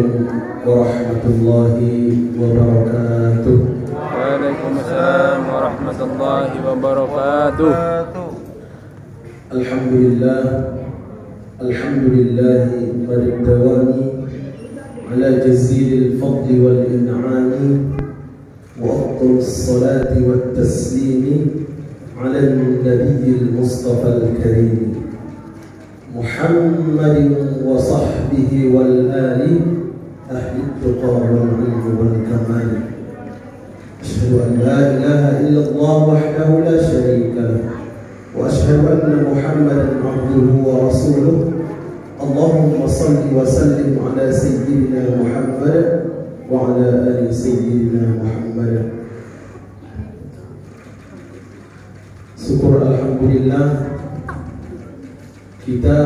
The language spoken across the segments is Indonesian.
Assalamualaikum warahmatullahi wabarakatuh. Waalaikumsalam warahmatullahi wabarakatuh. Alhamdulillahi madawani ala jazilil fadli wal in'ani wa afdalus salati wat taslimi ala nabiyil mustafa al karim Muhammadin wa sahbihi wal ali ahli tuqa wal ilmi wal kamal. Asyhadu an la ilaha illallah wahdahu la syarika lah wa asyhadu anna Muhammadan abduhu wa rasuluh. Allahumma salli wa sallim ala sayyidina Muhammad wa ala ali sayyidina Muhammad. Syukur alhamdulillah, kita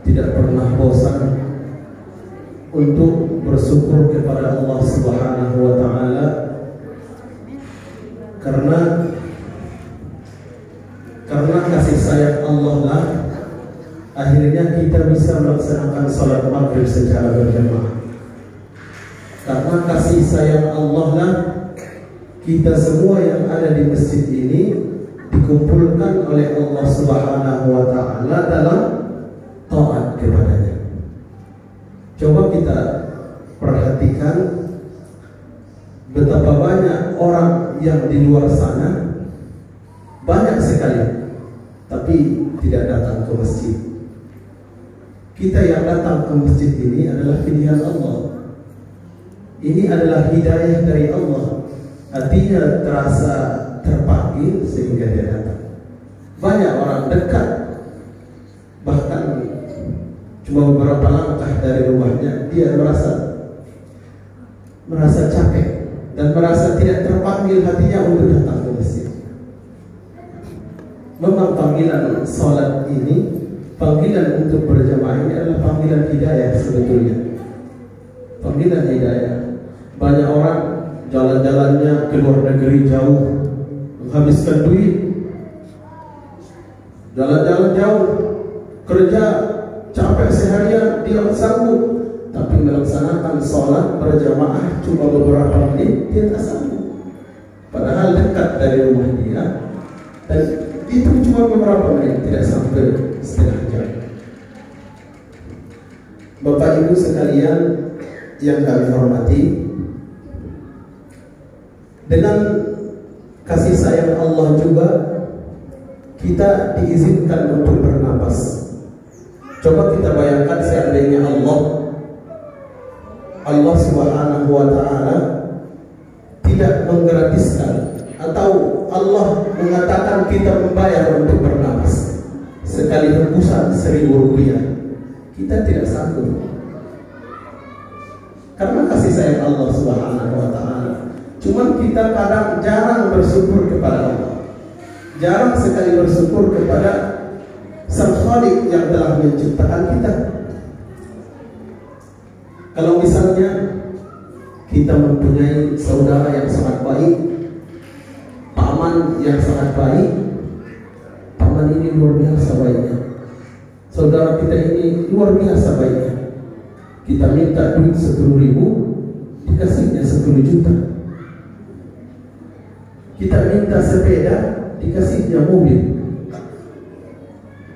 tidak pernah bosan untuk bersyukur kepada Allah Subhanahu wa taala, karena kasih sayang Allah lah akhirnya kita bisa melaksanakan salat maghrib secara berjamaah. Karena kasih sayang Allah lah kita semua yang ada di masjid ini dikumpulkan oleh Allah Subhanahu wa taala dalam taat kepadanya. Coba kita perhatikan betapa banyak orang yang di luar sana, banyak sekali, tapi tidak datang ke masjid. Kita yang datang ke masjid ini adalah pilihan Allah. Ini adalah hidayah dari Allah. Hatinya terasa terpanggil sehingga dia datang. Banyak orang dekat, bahkan cuma beberapa langkah dari rumahnya dia merasa capek dan merasa tidak terpanggil hatinya untuk datang ke masjid. Memang panggilan salat ini, panggilan untuk berjamaah ini adalah panggilan hidayah sebetulnya. Panggilan hidayah. Banyak orang jalan-jalannya ke luar negeri jauh, menghabiskan duit, jalan-jalan jauh, kerja capek seharian, dia sanggup, tapi melaksanakan sholat berjamaah cuma beberapa menit dia tak sanggup. Padahal dekat dari rumah dia, dan itu cuma beberapa menit, tidak sampai setengah jam. Bapak Ibu sekalian yang kami hormati, dengan kasih sayang Allah juga kita diizinkan untuk bernapas. Coba kita bayangkan seandainya Allah Subhanahu wa taala tidak menggratiskan, atau Allah mengatakan kita membayar untuk bernapas. Sekali hembusan 1.000 rupiah, kita tidak sanggup. Karena kasih sayang Allah Subhanahu wa taala. Cuman kita kadang jarang bersyukur kepada Allah. Jarang sekali bersyukur kepada Sang Khalik yang telah menciptakan kita. Kalau misalnya kita mempunyai saudara yang sangat baik, paman yang sangat baik, paman ini luar biasa baiknya, saudara kita ini luar biasa baiknya, kita minta duit 10.000, dikasihnya 10 juta. Kita minta sepeda, dikasihnya mobil.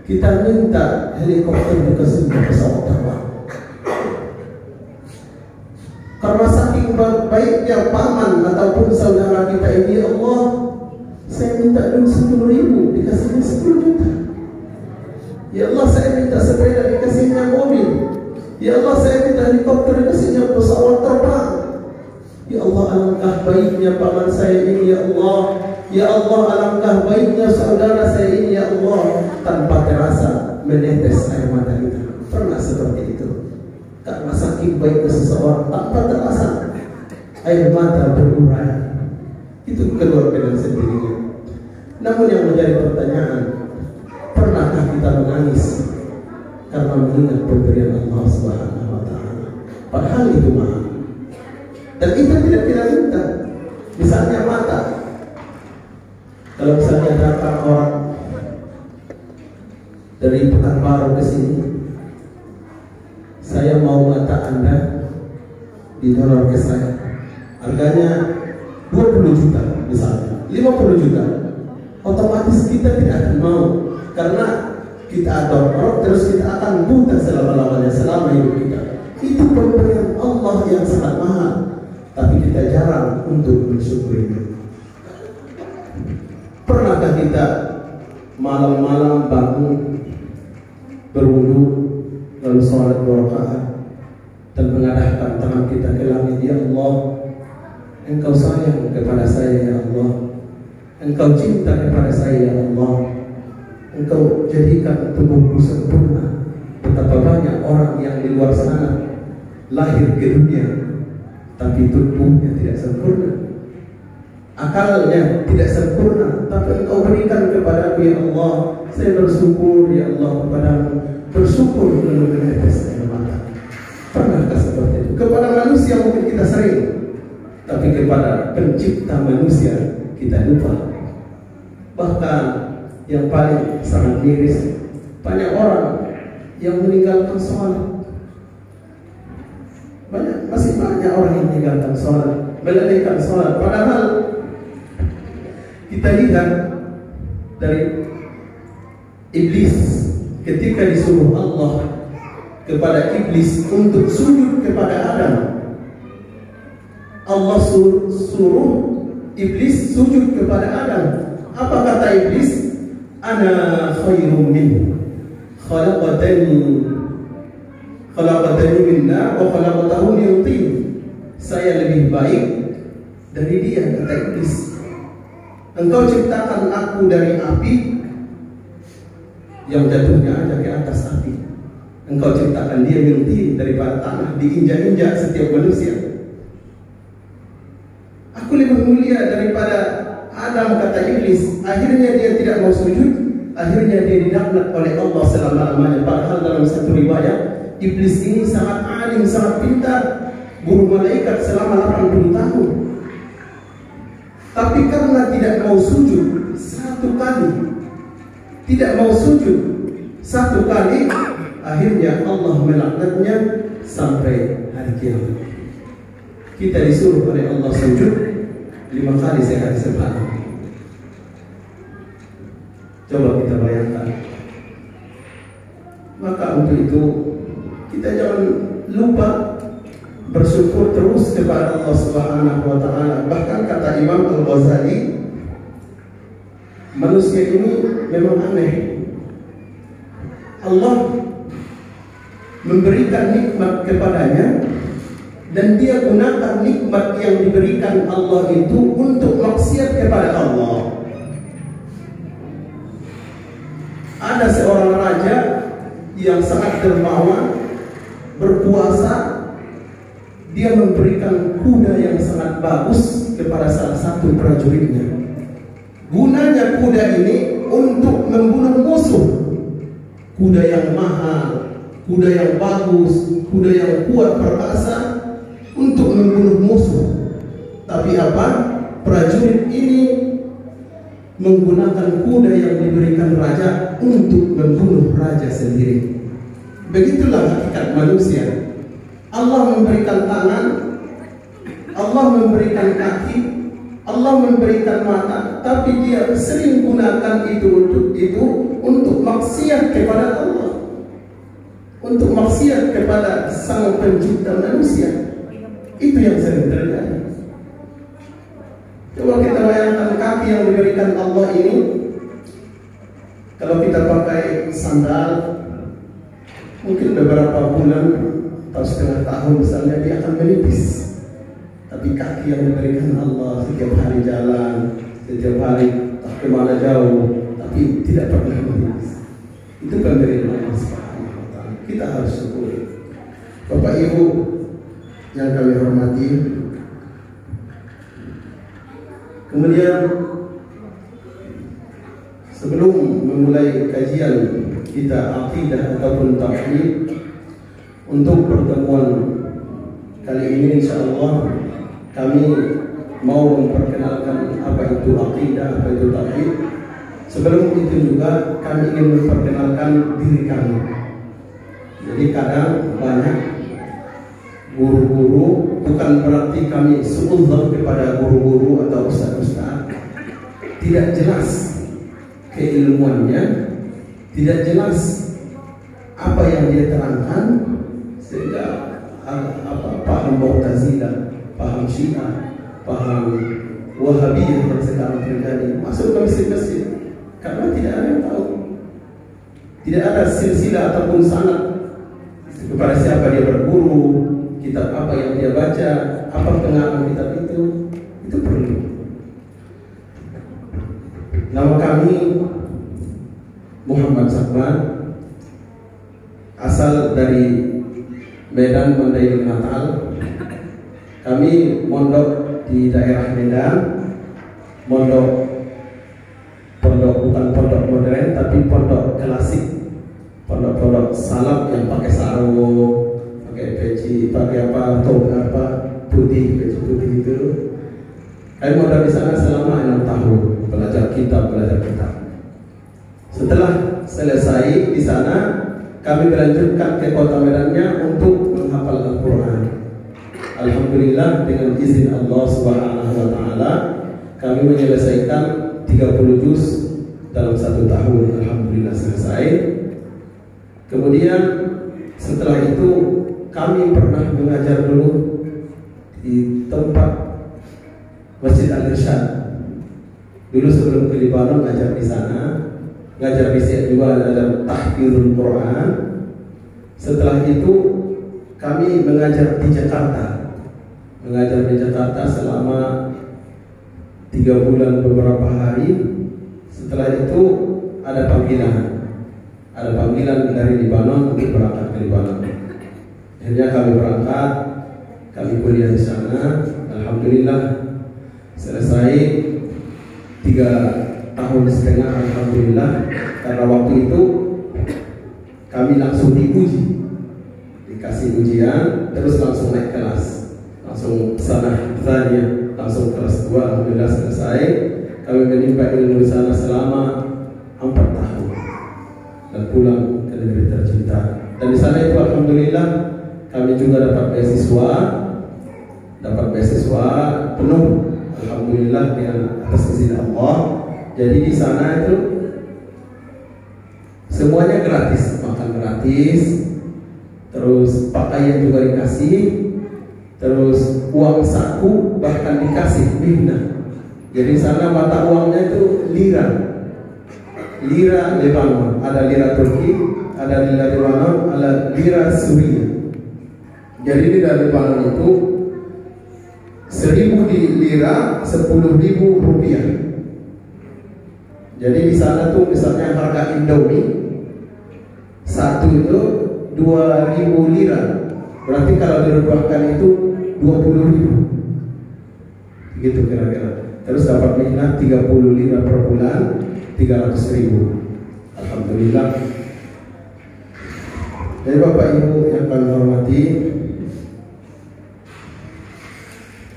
Kita minta helikopter, dikasihnya pesawat terbang. Karena saking baiknya paman ataupun saudara kita ini, Allah, saya minta duit 10.000, dikasihnya 10 juta. Ya Allah, saya minta sepeda, dikasihnya mobil. Ya Allah, saya minta helikopter, dikasihnya pesawat terbang. Ya Allah, alangkah baiknya paman saya ini, ya Allah. Ya Allah, alangkah baiknya saudara saya ini, ya Allah. Tanpa terasa menetes air mata kita. Pernah seperti itu? Karena saking baiknya seseorang, tanpa terasa air mata berurai. Itu keluar dengan sendirinya. Namun yang menjadi pertanyaan, pernahkah kita menangis karena mengingat pemberian Allah Subhanahu wa taala? Padahal itu mahal. Dan itu tidak kita minta. Misalnya mata. Kalau misalnya datang orang dari Pekanbaru ke sini, saya mau mata Anda didonor ke saya. Harganya 20 juta misalnya, 50 juta. Otomatis kita tidak akan mau, karena kita donor terus kita akan buta selama-lamanya, selama hidup kita. Itu pemberian Allah yang sangat mahal, tapi kita jarang untuk mensyukurinya. Pernahkah kita malam-malam bangun, berwudu, lalu sholat 2 rakaat dan mengarahkan tangan kita ke langit? Ya Allah, Engkau sayang kepada saya ya Allah, Engkau cinta kepada saya ya Allah, Engkau jadikan tubuhku sempurna. Betapa banyak orang yang di luar sana lahir ke dunia tapi tubuhnya tidak sempurna, akalnya tidak sempurna, tapi Engkau berikan kepadaku ya Allah. Saya bersyukur ya Allah kepadamu, bersyukur lalu menetes air mata. Pernahkah seperti itu? Kepada manusia mungkin kita sering, tapi kepada pencipta manusia kita lupa. Bahkan yang paling sangat miris, banyak orang yang meninggalkan sholat. Masih banyak orang yang meninggalkan sholat, melalaikan sholat. Padahal kita lihat dari iblis ketika disuruh Allah kepada iblis untuk sujud kepada Adam. Allah suruh iblis sujud kepada Adam. Apa kata iblis? Ana khairum minhu, khalaqatani min nar wa khalaqatahu min tin. Saya lebih baik dari dia, kata iblis. Engkau ciptakan aku dari api yang jatuhnya aja ke atas api. Engkau ciptakan dia min tin, daripada tanah, diinjak-injak setiap manusia. Aku lebih mulia daripada Adam, kata iblis. Akhirnya dia tidak mau sujud, akhirnya dia dilaknat oleh Allah selama-lamanya. Padahal dalam satu riwayat, iblis ini sangat alim, sangat pintar, guru malaikat selama 80 tahun. Tapi karena tidak mau sujud satu kali, tidak mau sujud satu kali, akhirnya Allah melaknatnya sampai hari kiamat. Kita disuruh oleh Allah sujud 5 kali sehari semalam. Coba kita bayangkan. Maka untuk itu kita jangan lupa bersyukur terus kepada Allah Subhanahu wa taala. Bahkan kata Imam Al-Ghazali, manusia ini memang aneh. Allah memberikan nikmat kepadanya dan dia gunakan nikmat yang diberikan Allah itu untuk maksiat kepada Allah. Ada seorang raja yang sangat dermawan, berpuasa. Dia memberikan kuda yang sangat bagus kepada salah satu prajuritnya. Gunanya kuda ini untuk membunuh musuh. Kuda yang mahal, kuda yang bagus, kuda yang kuat perkasa untuk membunuh musuh. Tapi apa? Prajurit ini menggunakan kuda yang diberikan raja untuk membunuh raja sendiri. Begitulah hakikat manusia. Allah memberikan tangan, Allah memberikan kaki, Allah memberikan mata, tapi dia sering gunakan itu untuk maksiat kepada Allah, untuk maksiat kepada Sang Pencipta manusia. Itu yang sering terjadi. Coba kita bayangkan kaki yang diberikan Allah ini, kalau kita pakai sandal, mungkin beberapa bulan atau setengah tahun misalnya dia akan menipis. Tapi kaki yang diberikan Allah setiap hari jalan, setiap hari tak kemana jauh, tapi tidak pernah menipis. Itu pemberian Allah Subhanahu wa taala. Kita harus syukuri. Bapak Ibu yang kami hormati, kemudian sebelum memulai kajian kita akidah ataupun tauhid, untuk pertemuan kali ini insyaallah kami mau memperkenalkan apa itu akidah, apa itu tauhid. Sebelum itu juga kami ingin memperkenalkan diri kami. Jadi kadang banyak guru-guru, bukan berarti kami suudzon kepada guru-guru atau ustaz-ustaz. Tidak jelas keilmuannya, tidak jelas apa yang dia terangkan, sehingga paham Mu'tazilah, paham Syiah, paham Wahabiyah yang sekarang terjadi masuk ke masjid-masjid karena tidak ada yang tahu, tidak ada silsilah ataupun sanad kepada siapa dia berguru, kitab apa yang dia baca, apa pengarang kitab itu perlu. Nama kami Muhammad Sakman, asal dari Medan Mandailing Natal. Kami mondok di daerah Medan, pondok bukan pondok modern tapi pondok klasik, pondok salaf yang pakai sarung, pakai peci, pakai apa, toga apa putih, peci putih itu. Kami mondok di sana selama 6 tahun, belajar kitab. Setelah selesai di sana, kami melanjutkan ke kota Medannya untuk menghafal Al-Quran. Alhamdulillah dengan izin Allah Subhanahu wa Ta'ala, kami menyelesaikan 30 juz dalam 1 tahun. Alhamdulillah selesai. Kemudian setelah itu kami pernah mengajar dulu di tempat Masjid Al-Irsyad. Dulu sebelum ke Libanon ngajar di sana, ngajar di Syekh juga dalam tahfidul Quran. Setelah itu kami mengajar di Jakarta. Mengajar di Jakarta selama 3 bulan beberapa hari. Setelah itu ada panggilan dari Libanon untuk berangkat ke Libanon. Akhirnya kami berangkat, kami kuliah di sana. Alhamdulillah selesai 3,5 tahun. Alhamdulillah, karena waktu itu kami langsung diuji, dikasih ujian, terus langsung naik kelas. Langsung sanah tanya, langsung kelas 2. Alhamdulillah selesai. Kami menimba ilmu di sana selama 4 tahun dan pulang ke negeri tercinta. Dan di sana itu alhamdulillah kami juga dapat beasiswa penuh. Alhamdulillah dengan atas izin Allah. Jadi di sana itu semuanya gratis, makan gratis, terus pakaian juga dikasih, terus uang saku bahkan dikasih bina. Jadi sana mata uangnya itu lira Lebanon, ada lira Turki, ada lira Lebanon, ada lira Suriah. Jadi di Lebanon itu 1.000 lira 10.000 rupiah. Jadi di sana tuh misalnya harga Indomie satu itu 2.000 lira. Berarti kalau dirupiahkan itu 20.000. Gitu kira-kira. Terus dapat minat 30 lira per bulan, 300.000. Alhamdulillah. Jadi Bapak Ibu yang kami hormati,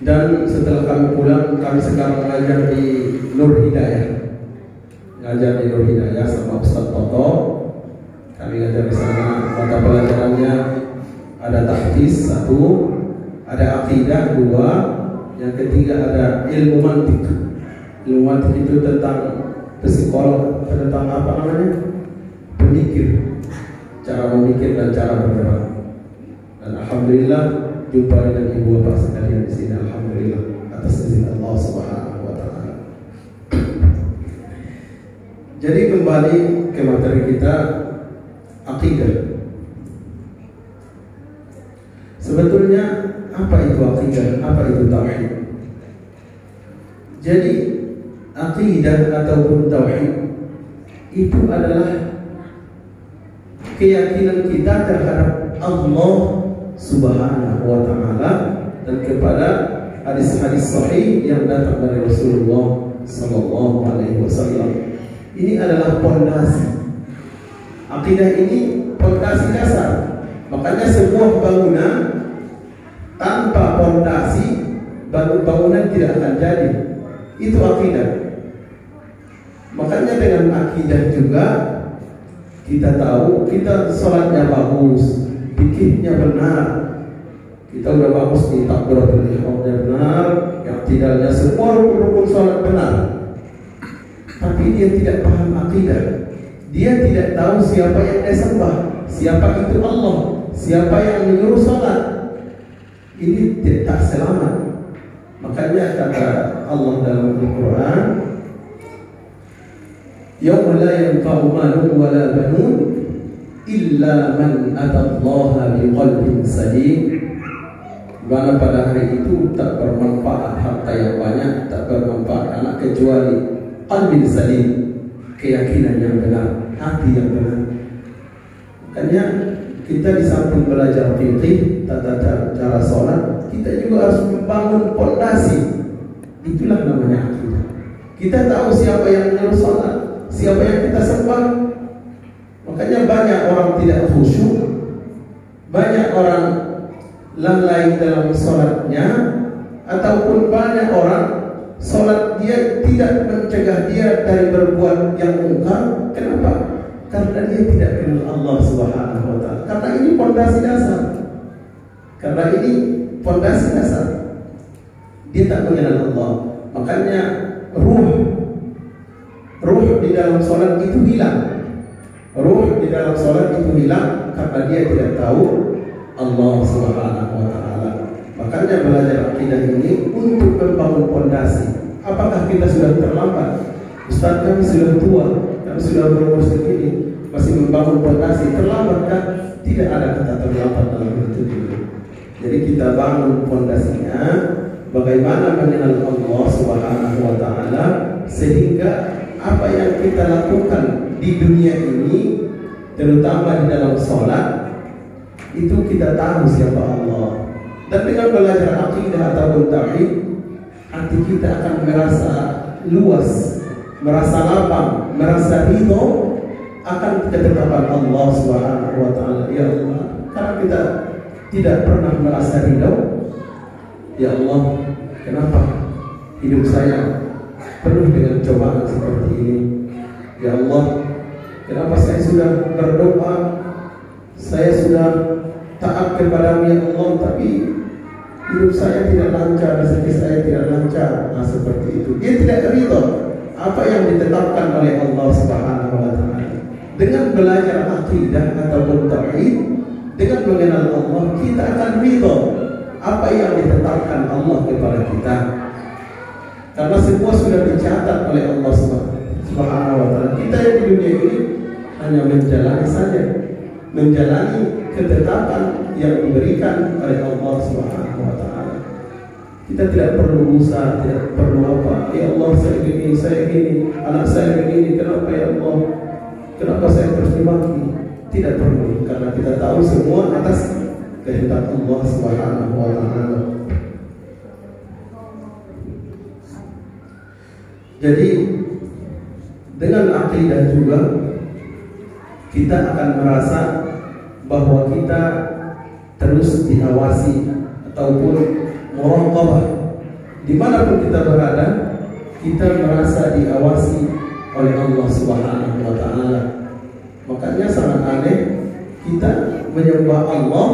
dan setelah kami pulang, kami sekarang mengajar di Nur Hidayah. Ngajar di Nur Hidayah sama Ustaz Toto. Kami ngajar di sana. Mata pelajarannya ada tahfiz 1, ada akidah 2, yang ketiga ada ilmu mantik. Ilmu mantik itu tentang psikolog, tentang apa namanya? Pemikir, cara memikir dan cara bergerak. Dan alhamdulillah jumpa dengan ibu bapak sekalian di sini. Alhamdulillah atas izin Allah Subhanahu wa Ta'ala. Jadi kembali ke materi kita, akidah. Sebetulnya apa itu akidah? Apa itu tauhid? Jadi akidah ataupun tauhid itu adalah keyakinan kita terhadap Allah Subhanahu wa Ta'ala dan kepada hadis-hadis sahih yang datang dari Rasulullah Sallallahu Alaihi Wasallam. Ini adalah pondasi. Akidah ini pondasi dasar. Makanya sebuah bangunan tanpa pondasi, bangunan tidak akan jadi. Itu akidah. Makanya dengan akidah juga kita tahu kita sholatnya bagus, fikihnya benar, Kita udah bagus di takbiratul ihramnya benar, i'tidalnya semua rukun-rukun sholat benar. Tapi dia tidak paham akidah. Dia tidak tahu siapa yang dia sembah, siapa itu Allah, siapa yang menyuruh sholat. Ini tidak selamat. Makanya kata Allah dalam Al-Quran, "Yauma la yanfa'u malun wala banun illa man atallaha biqalbin salim." Mana pada hari itu tak bermanfaat harta yang banyak, tak bermanfaat anak kecuali qalbin salim, keyakinan yang benar, hati yang benar. Makanya kita di samping belajar fikih, tata cara sholat, kita juga harus membangun pondasi. Itulah namanya akidah. Kita tahu siapa yang menyuruh sholat, siapa yang kita sembah. Makanya banyak orang tidak khusyuk, banyak orang lalai dalam sholatnya, ataupun banyak orang sholat dia tidak mencegah dia dari berbuat yang mungkar. Kenapa? Karena dia tidak kenal Allah Subhanahu wa Ta'ala. Karena ini pondasi dasar. Karena ini pondasi dasar. Dia tak mengenal Allah. Makanya ruh di dalam sholat itu hilang. Ruh di dalam sholat itu hilang karena dia tidak tahu Allah Subhanahu wa Ta'ala. Makanya belajar akidah ini untuk membangun pondasi. Apakah kita sudah terlambat? Ustaz, kami sudah tua, kami sudah berumur segini, masih membangun pondasi. Terlambat kan? Tidak ada kata terlambat dalam itu. Jadi kita bangun pondasinya, bagaimana mengenal Allah Subhanahu wa Ta'ala, sehingga apa yang kita lakukan di dunia ini, terutama di dalam sholat, itu kita tahu siapa Allah. Dan dengan belajar akidah ataupun tauhid, hati kita akan merasa luas, merasa lapang, merasa ridho akan ketetapan Allah Subhanahu wa Ta'ala. Ya Allah, karena kita tidak pernah merasa ridho. Ya Allah, kenapa hidup saya penuh dengan cobaan seperti ini? Ya Allah, kenapa saya sudah berdoa, saya sudah taat kepada-Mu ya Allah, tapi hidup saya tidak lancar, rezeki saya tidak lancar. Nah, seperti itu. Dia tidak ridho apa yang ditetapkan oleh Allah Subhanahu wa Ta'ala. Dengan belajar akidah ataupun tauhid, dengan mengenal Allah, kita akan ridho apa yang ditetapkan Allah kepada kita. Karena semua sudah dicatat oleh Allah Subhanahu wa Ta'ala. Kita yang di dunia ini hanya menjalani saja, menjalani ketetapan yang diberikan oleh Allah Subhanahu wa Ta'ala. Kita tidak perlu usaha, tidak perlu apa. Ya Allah, saya gini, anak saya begini, kenapa ya Allah? Kenapa saya terus dimaki? Tidak perlu, karena kita tahu semua atas kehendak Allah Subhanahu wa Ta'ala. Jadi dengan akidah juga kita akan merasa bahwa kita terus diawasi ataupun muraqabah. Dimanapun kita berada, kita merasa diawasi oleh Allah Subhanahu wa Ta'ala. Makanya sangat aneh kita menyembah Allah,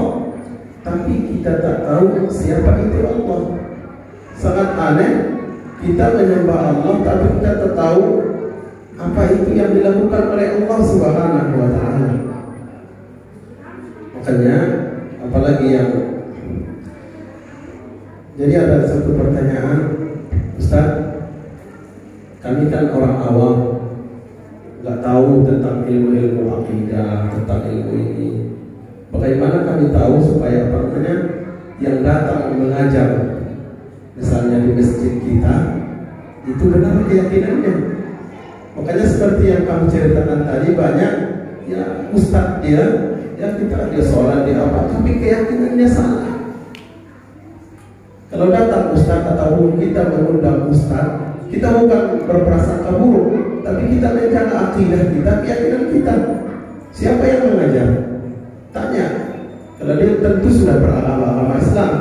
tapi kita tak tahu siapa itu Allah. Sangat aneh kita menyembah Allah, tapi kita tak tahu apa itu yang dilakukan oleh Allah Subhanahu wa Ta'ala. Makanya apalagi yang jadi ada satu pertanyaan, Ustaz, kami kan orang awam, nggak tahu tentang ilmu-ilmu akidah, tentang ilmu ini. Bagaimana kami tahu supaya apa namanya yang datang mengajar, misalnya di masjid kita, itu benar keyakinannya? Makanya seperti yang kamu ceritakan tadi, banyak ya ustaz dia sholat dia apa, tapi keyakinannya salah. Kalau datang ustaz ataupun kita mengundang ustaz, kita bukan berprasangka buruk, tapi kita menjaga akidah kita, keyakinan kita. Siapa yang mengajar? Tanya. Kalau dia tentu sudah beragama Islam.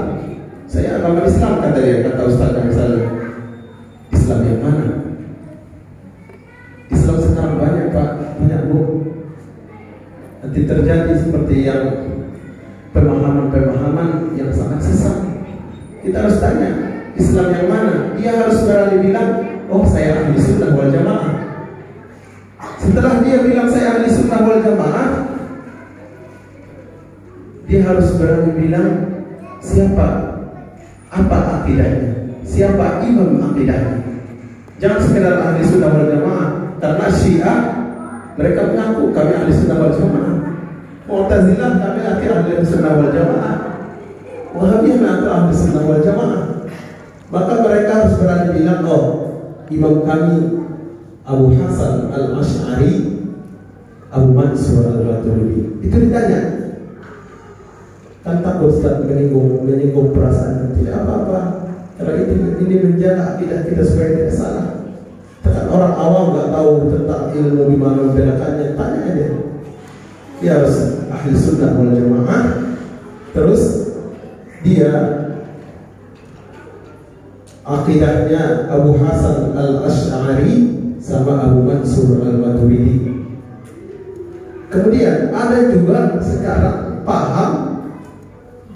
Saya agama Islam, kata dia, kata ustaz yang misalnya. Islam yang mana? Islam sekarang banyak Pak, banyak Bu. Nanti terjadi seperti yang pemahaman-pemahaman yang sangat sesat. Kita harus tanya, Islam yang mana? Dia harus berani bilang, oh saya ahli sunnah wal jamaah. Setelah dia bilang saya ahli sunnah wal jamaah, dia harus berani bilang siapa, apa akidahnya, siapa imam akidahnya. Jangan sekedar ahli sunnah wal jamaah, karena Syiah mereka mengaku kami ahli sunnah wal jamaah. Mu'tazilah kami ahli sunnah wal jamaah. Wahabiyah mengaku ahli sunnah wal jamaah. Maka mereka harus berani bilang, oh imam kami Abu Hasan al-Ash'ari, Abu Mansur al-Maturidi. Itu ditanya, kan takut Ustaz menyinggung perasaan. Tidak apa-apa, kalau ini menjaga akidah kita supaya tidak salah. Tekan orang awam nggak tahu tentang ilmu di mana membedakannya, tanya aja. Dia harus ahli sunnah wal jamaah. Terus dia akidahnya Abu Hasan al-Ash'ari sama Abu Mansur al-Maturidi. Kemudian ada juga sekarang paham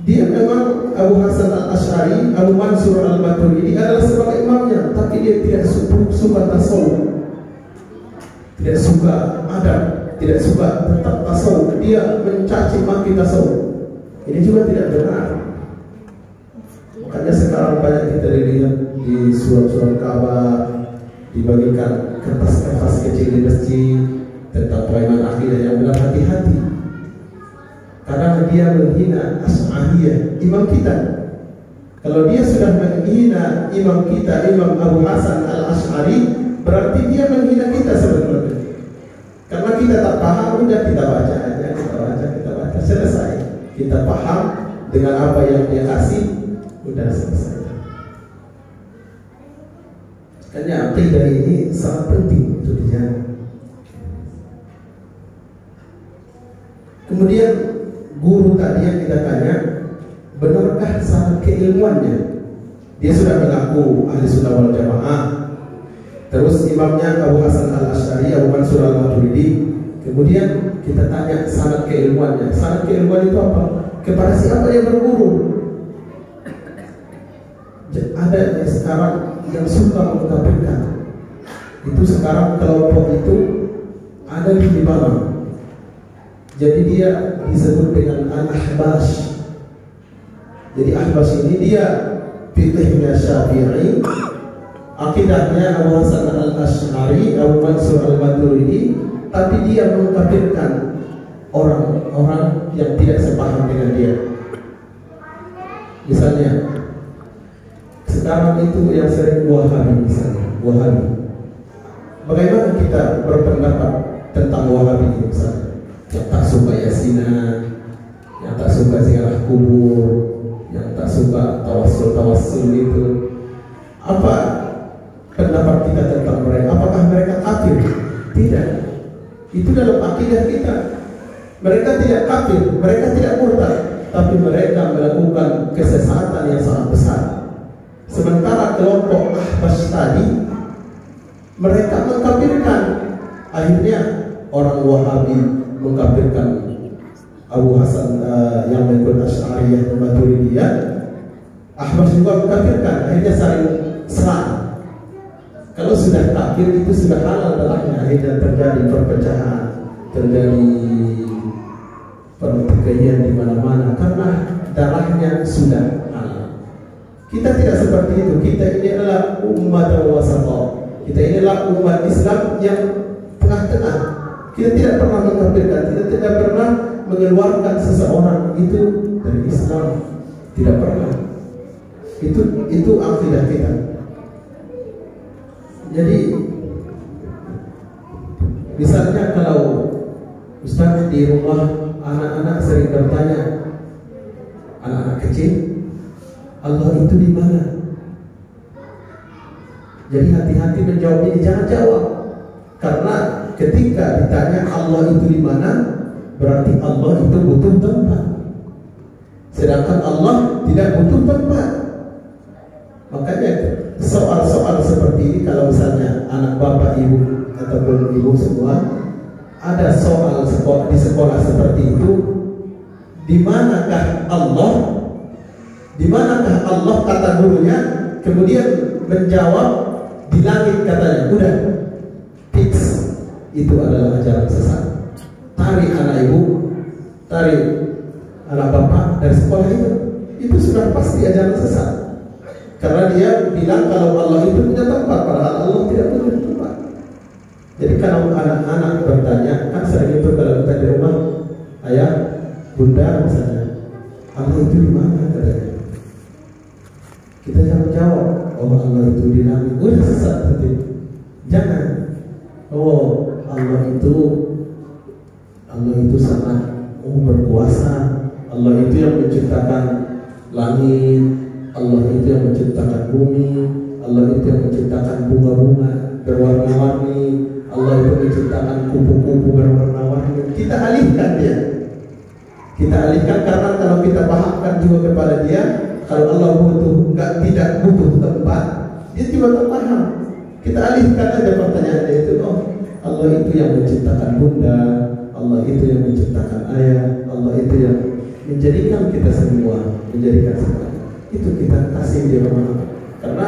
dia memang Abu Hasan al-Ash'ari, Abu Mansur al-Maturidi adalah sebagai imamnya, tapi dia tidak suka tasawuf, tidak suka adab, tidak suka tetap tasawuf. Dia mencaci maki tasawuf. Ini juga tidak benar. Makanya sekarang banyak kita lihat di surat-surat kabar dibagikan kertas-kertas kecil di masjid tentang pemahaman akidah yang benar. Hati-hati, karena dia menghina Asy'ariyah, imam kita. Kalau dia sudah menghina imam kita, Imam Abu Hasan al-Ash'ari, berarti dia menghina kita sebetulnya. Karena kita tak paham, udah kita baca aja, kita baca, selesai. Kita paham dengan apa yang dia kasih, udah selesai. Karena akidah ini sangat penting untuk dijaga. Kemudian guru tadi yang kita tanya, benarkah sanad keilmuannya? Dia sudah mengaku ahli sunnah wal jamaah. Terus imamnya Abu Hasan al-Ash'ari, Abu Mansur al-Maturidi. Kemudian kita tanya sanad keilmuannya. Sanad keilmuan itu apa? Kepada siapa dia berguru? Ada sekarang yang suka mengkafirkan. Itu sekarang kelompok itu ada di mana? Jadi dia disebut dengan Al-Ahbash. Jadi Ahbash ini dia fiqhnya Syafi'i, akidahnya Abu Hasan al-Ash'ari, Abu Mansur al-Maturidi, tapi dia mengkafirkan orang-orang yang tidak sepaham dengan dia. Misalnya sekarang itu yang sering Wahabi, misalnya Wahabi. Bagaimana kita berpendapat tentang Wahabi misalnya? Yang tak suka yasinan, yang tak suka ziarah kubur, yang tak suka tawassul itu. Apa pendapat kita tentang mereka? Apakah mereka kafir? Tidak. Itu dalam akidah kita. Mereka tidak kafir, mereka tidak murtad, tapi mereka melakukan kesesatan yang sangat besar. Sementara kelompok Ahbash tadi, mereka mengkafirkan. Akhirnya orang Wahabi mengkafirkan Abu Hasan yang mengikut Asy'ariyah Maturidiyah. Ahbash juga mengkafirkan. Akhirnya saling serang. Kalau sudah kafir itu sudah halal darahnya. Akhirnya terjadi perpecahan, terjadi pertikaian di mana-mana karena darahnya sudah halal. Kita tidak seperti itu. Kita ini adalah umat wasatah. Kita ini adalah umat Islam yang tengah-tengah. Kita tidak pernah mengkafirkan, kita tidak pernah mengeluarkan seseorang itu dari Islam. Tidak pernah. Itu akidah kita. Jadi misalnya kalau Ustaz di rumah anak-anak sering bertanya, anak-anak kecil, Allah itu di mana? Jadi hati-hati menjawab ini, jangan jawab. Karena ketika ditanya Allah itu di mana, berarti Allah itu butuh tempat. Sedangkan Allah tidak butuh tempat. Makanya soal-soal seperti ini, kalau misalnya anak bapak ibu ataupun ibu semua ada soal di sekolah seperti itu, di manakah Allah? Di manakah Allah kata gurunya, kemudian menjawab di langit katanya. Udah fix, itu adalah ajaran sesat. Tarik anak ibu, tarik anak bapak dari sekolah itu sudah pasti ajaran sesat. Karena dia bilang kalau Allah itu punya tempat, padahal Allah tidak punya tempat. Jadi kalau anak-anak bertanya, kan sering itu kalau kita di rumah, ayah, bunda misalnya, Allah itu di mana katanya? Kita jangan jawab, oh Allah itu di langit. Udah sesat berarti. Jangan. Oh Allah itu sangat berkuasa. Allah itu yang menciptakan langit, Allah itu yang menciptakan bumi, Allah itu yang menciptakan bunga-bunga berwarna-warni, Allah itu menciptakan kupu-kupu berwarna-warni. Kita alihkan dia. Kita alihkan karena kalau kita pahamkan juga kepada dia, kalau Allah tidak butuh tempat, dia juga tak paham. Kita alihkan aja pertanyaan dia itu. Oh, Allah itu yang menciptakan bunda, Allah itu yang menciptakan ayah, Allah itu yang menjadikan kita semua, menjadikan semua. Itu kita kasih dia pemahaman. Karena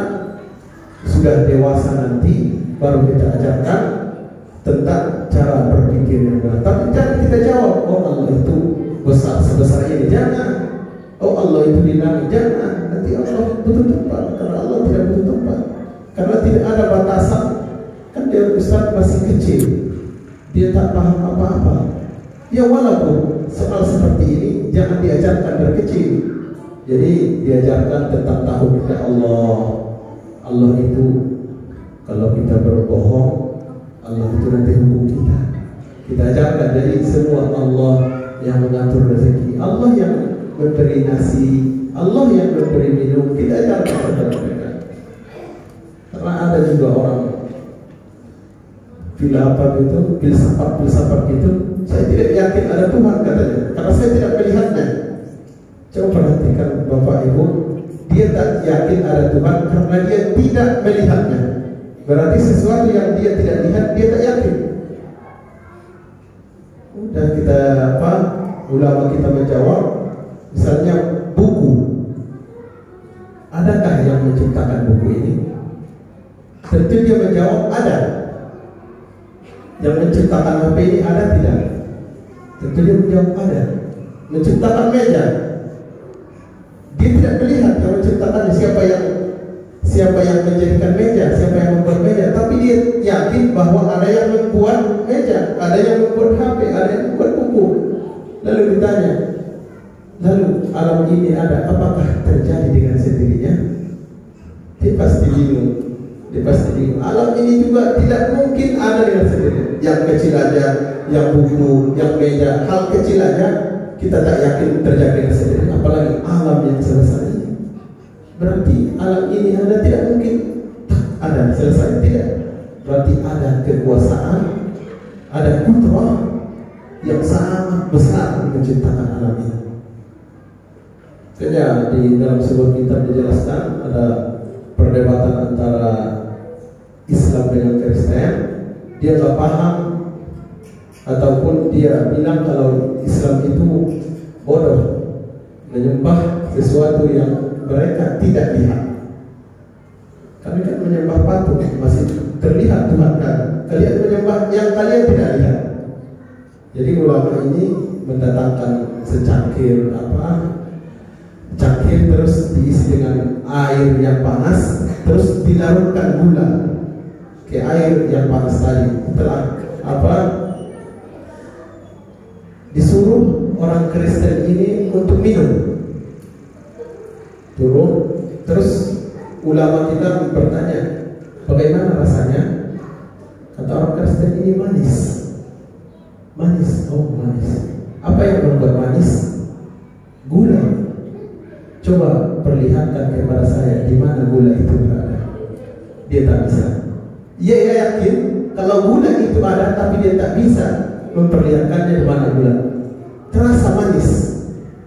sudah dewasa nanti baru kita ajarkan tentang cara berpikir yang benar. Tapi jangan kita jawab, oh Allah itu besar sebesar ini, jangan. Oh Allah itu di langit, jangan. Nanti Allah butuh tempat, karena Allah tidak butuh tempat. Karena tidak ada batasan. Kan dia Ustaz masih kecil, dia tak paham apa-apa. Ya walaupun soal seperti ini jangan diajarkan dari kecil. Jadi diajarkan tentang tauhid Allah. Allah itu kalau kita berbohong, Allah itu nanti hukum kita. Kita ajarkan, jadi semua Allah yang mengatur rezeki, Allah yang memberi nasi, Allah yang memberi minum. Kita ajarkan kepada mereka. Karena ada juga orang filsafat gitu, saya tidak yakin ada Tuhan katanya, karena saya tidak melihatnya. Coba perhatikan Bapak Ibu, dia tak yakin ada Tuhan karena dia tidak melihatnya. Berarti sesuatu yang dia tidak lihat, dia tak yakin. Udah kita ulama kita menjawab, misalnya buku, adakah yang menciptakan buku ini? Tentu dia menjawab ada. Yang menciptakan HP ini ada tidak? Tentu dia menjawab ada. Menciptakan meja, dia tidak melihat yang menciptakan siapa yang menjadikan meja, siapa yang membuat meja, tapi dia yakin bahwa ada yang membuat meja, ada yang membuat HP, ada yang membuat buku. Lalu ditanya, lalu alam ini ada, apakah terjadi dengan sendirinya? Dia pasti bingung. Alam ini juga tidak mungkin ada dengan sendirinya. Yang kecil aja, yang buku, yang meja, hal kecil aja kita tak yakin terjadi dengan sendirinya, apalagi alam yang sebesar ini. Berarti alam ini ada, tidak mungkin ada selesai, tidak. Berarti ada kekuasaan, ada kudrah yang sangat besar menciptakan alam ini. Makanya di dalam sebuah kitab dijelaskan ada perdebatan antara Islam dengan Kristen. Dia tak paham ataupun dia bilang kalau Islam itu bodoh, menyembah sesuatu yang mereka tidak lihat. Kami kan menyembah patung, masih terlihat Tuhan kan. Kalian menyembah yang kalian tidak lihat. Jadi ulama ini mendatangkan secangkir cangkir, terus diisi dengan air yang panas, terus dilarutkan gula ke air yang panas tadi. Setelah disuruh orang Kristen ini untuk minum, turun. Terus ulama kita bertanya, bagaimana rasanya? Kata orang Kristen, ini manis. Oh manis. Apa yang membuat manis? Gula. Coba perlihatkan kepada saya di mana gula itu berada. Dia tak bisa. Ia yakin kalau gula itu ada, tapi dia tak bisa memperlihatkannya di mana gula. Terasa manis,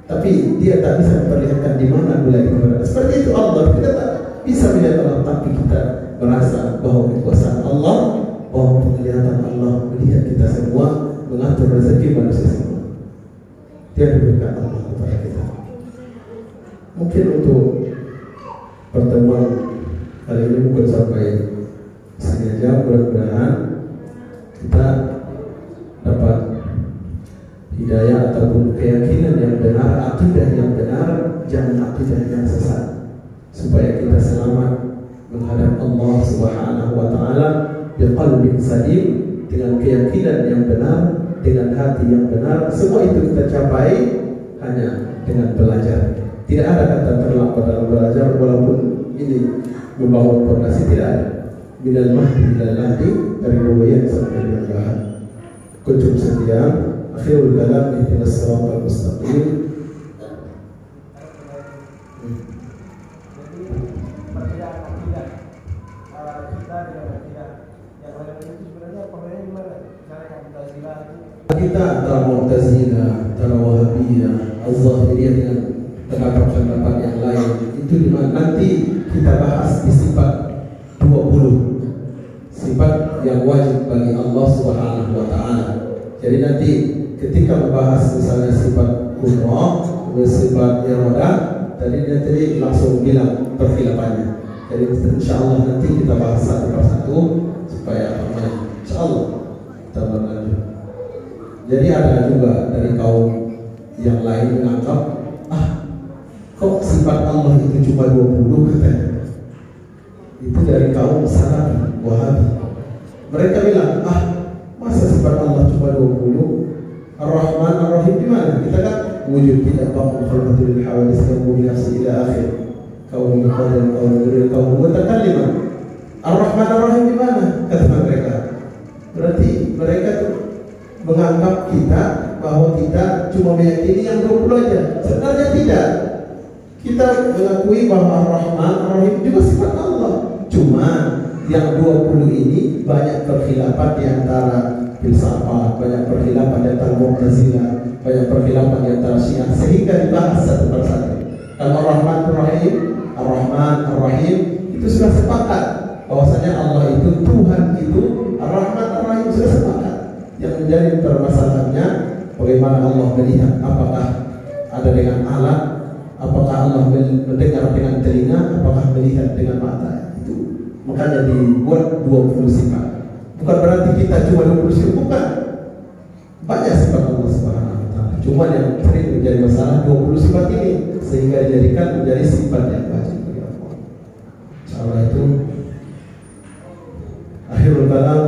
tapi dia tak bisa memperlihatkan di mana gula itu berada. Seperti itu Allah, kita tak bisa melihat Allah, tapi kita merasa bahwa kekuasaan Allah, bahwa penglihatan Allah melihat kita semua, mengatur rezeki manusia semua. Dia diberikan Allah kepada kita. Mungkin untuk pertemuan kali ini mungkin sampai sini aja. Mudah-mudahan kita dapat hidayah ataupun keyakinan yang benar, akidah yang benar, jangan akidah yang sesat, supaya kita selamat menghadap Allah Subhanahu wa Ta'ala biqalbin salim, dengan keyakinan yang benar, dengan hati yang benar. Semua itu kita capai hanya dengan belajar. Tidak ada kata terlambat dalam belajar, walaupun ini membawa fondasi, tidak ada. Minal mahdi ilal lahdi, dari ruwayat sampai berbahan. Cukup sekian. Akhirul kalam, ihdinas siratal mustaqim. Kita antara Mu'tazilah, antara Wahabiyah, Az-Zahiriyah dengan pendapat-pendapat yang lain itu dimana nanti kita bahas di sifat 20 sifat yang wajib bagi Allah Subhanahu wa Ta'ala. Jadi nanti ketika membahas misalnya sifat Qudra, sifat Iradah, tadi langsung bilang perfilapannya. Jadi insyaallah nanti kita bahas satu persatu supaya insyaallah kita berlanjut. Jadi ada juga dari kaum yang lain menganggap, kok sifat Allah itu cuma 20 katanya. Itu dari kaum Salafi Wahabi. Mereka bilang, masa sifat Allah cuma 20? Ar-Rahman Ar-Rahim di mana? Kita kan wujud tidak bangun khalqatul hawadis kamu binafsi ila akhir. Kaum muqaddam, kaum murid, kaum mutakallimah. Ar-Rahman Ar-Rahim di mana? Kata mereka. Berarti mereka tuh menganggap kita bahwa kita cuma meyakini yang 20 aja. Sebenarnya tidak. Kita mengakui bahwa Ar-Rahman Ar-Rahim juga sifat Allah. Cuma yang 20 ini banyak perkhilafan di antara filsafat, banyak perkhilafan di antara Mu'tazilah, banyak perkhilafan di antara Syiah, sehingga dibahas satu persatu. Kalau Ar-Rahman Ar-Rahim, Ar-Rahman Ar-Rahim itu sudah sepakat bahwasanya Allah itu Tuhan itu Ar-Rahman Ar-Rahim, sudah sepakat. Yang menjadi permasalahannya bagaimana Allah melihat, apakah ada dengan alat, apakah Allah mendengar dengan telinga, apakah melihat dengan mata. Itu makanya dibuat 20 sifat. Bukan berarti kita cuma 20 sifat, bukan. Banyak sifat Allah Subhanahu wa Ta'ala. Cuma yang sering menjadi masalah 20 sifat ini, sehingga dijadikan menjadi sifat yang wajib bagi Allah. Insyaallah itu akhirul kalam.